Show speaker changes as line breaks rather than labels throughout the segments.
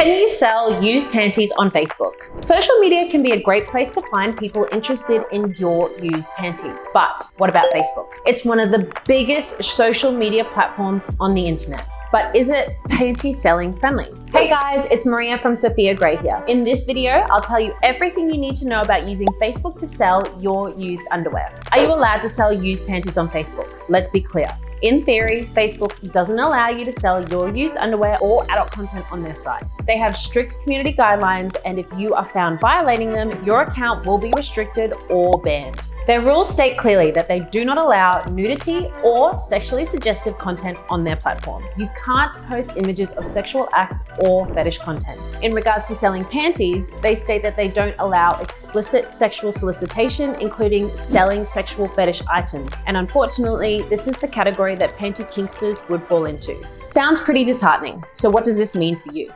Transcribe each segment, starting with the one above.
Can you sell used panties on Facebook? Social media can be a great place to find people interested in your used panties. But what about Facebook? It's one of the biggest social media platforms on the internet. But is it panty selling friendly? Hey guys, it's Maria from Sofia Gray here. In this video, I'll tell you everything you need to know about using Facebook to sell your used underwear. Are you allowed to sell used panties on Facebook? Let's be clear. In theory, Facebook doesn't allow you to sell your used underwear or adult content on their site. They have strict community guidelines, and if you are found violating them, your account will be restricted or banned. Their rules state clearly that they do not allow nudity or sexually suggestive content on their platform. You can't post images of sexual acts or fetish content. In regards to selling panties, they state that they don't allow explicit sexual solicitation, including selling sexual fetish items. And unfortunately, this is the category that panty kinksters would fall into. Sounds pretty disheartening. So what does this mean for you?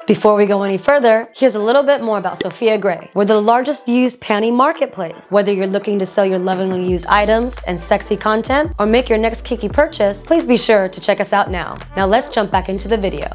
Before we go any further, here's a little bit more about Sofia Gray. We're the largest used panty marketplace. Whether you're looking to sell your lovingly used items and sexy content or make your next kinky purchase, please be sure to check us out now. Now let's jump back into the video.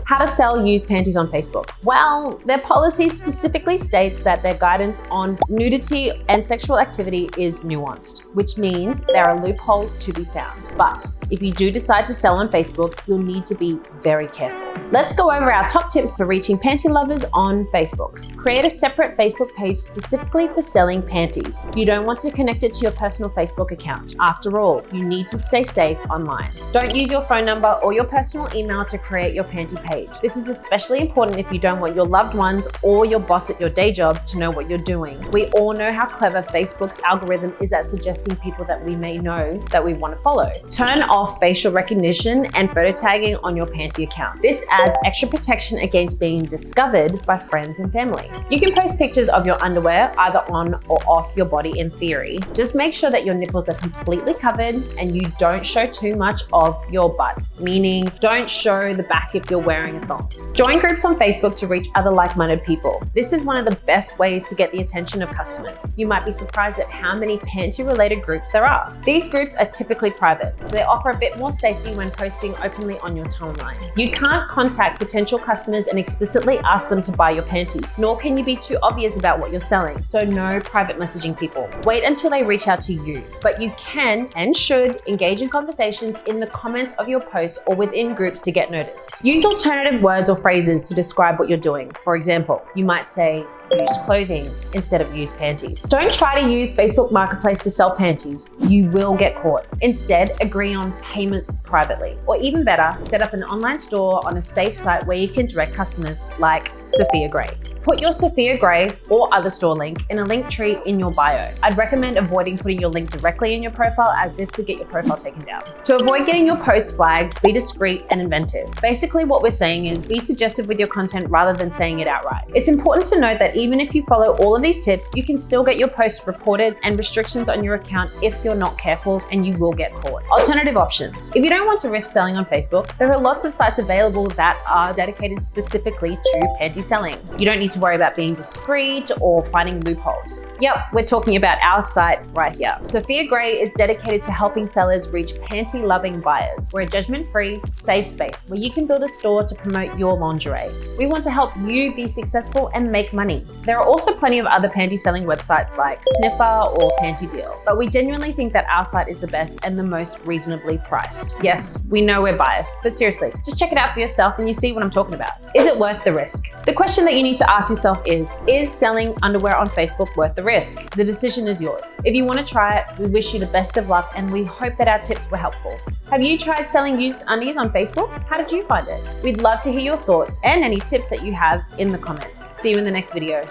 How to sell used panties on Facebook? Well, their policy specifically states that their guidance on nudity and sexual activity is nuanced, which means there are loopholes to be found. But if you do decide to sell on Facebook, you'll need to be very careful. Let's go over our top tips for reaching panty lovers on Facebook. Create a separate Facebook page specifically for selling panties. You don't want to connect it to your personal Facebook account. After all, you need to stay safe online. Don't use your phone number or your personal email to create your panty page. This is especially important if you don't want your loved ones or your boss at your day job to know what you're doing. We all know how clever Facebook's algorithm is at suggesting people that we may know that we want to follow. Turn off facial recognition and photo tagging on your panty account. This adds extra protection against being discovered by friends and family. You can post pictures of your underwear either on or off your body in theory. Just make sure that your nipples are completely covered and you don't show too much of your butt, meaning don't show the back if you're wearing a thong. Join groups on Facebook to reach other like-minded people. This is one of the best ways to get the attention of customers. You might be surprised at how many panty-related groups there are. These groups are typically private, so they offer a bit more safety when posting openly on your timeline. You can't contact potential customers and explicitly ask them to buy your panties, nor can you be too obvious about what you're selling. So no private messaging people. Wait until they reach out to you. But you can and should engage in conversations in the comments of your post or within groups to get noticed. Use alternative words or phrases to describe what you're doing. For example, you might say, used clothing instead of used panties. Don't try to use Facebook Marketplace to sell panties. You will get caught. Instead, agree on payments privately. Or even better, set up an online store on a safe site where you can direct customers like Sofia Gray. Put your Sofia Gray or other store link in a link tree in your bio. I'd recommend avoiding putting your link directly in your profile, as this could get your profile taken down. To avoid getting your posts flagged, be discreet and inventive. Basically, what we're saying is be suggestive with your content rather than saying it outright. It's important to note that even if you follow all of these tips, you can still get your posts reported and restrictions on your account if you're not careful, and you will get caught. Alternative options. If you don't want to risk selling on Facebook, there are lots of sites available that are dedicated specifically to panty selling. You don't need to worry about being discreet or finding loopholes. Yep, we're talking about our site right here. Sofia Gray is dedicated to helping sellers reach panty-loving buyers. We're a judgment-free, safe space where you can build a store to promote your lingerie. We want to help you be successful and make money. There are also plenty of other panty selling websites like Sniffer or Panty Deal, but we genuinely think that our site is the best and the most reasonably priced. Yes, we know we're biased, but seriously, just check it out for yourself and you see what I'm talking about. Is it worth the risk? The question that you need to ask yourself is selling underwear on Facebook worth the risk? The decision is yours. If you want to try it, we wish you the best of luck and we hope that our tips were helpful. Have you tried selling used undies on Facebook? How did you find it? We'd love to hear your thoughts and any tips that you have in the comments. See you in the next video.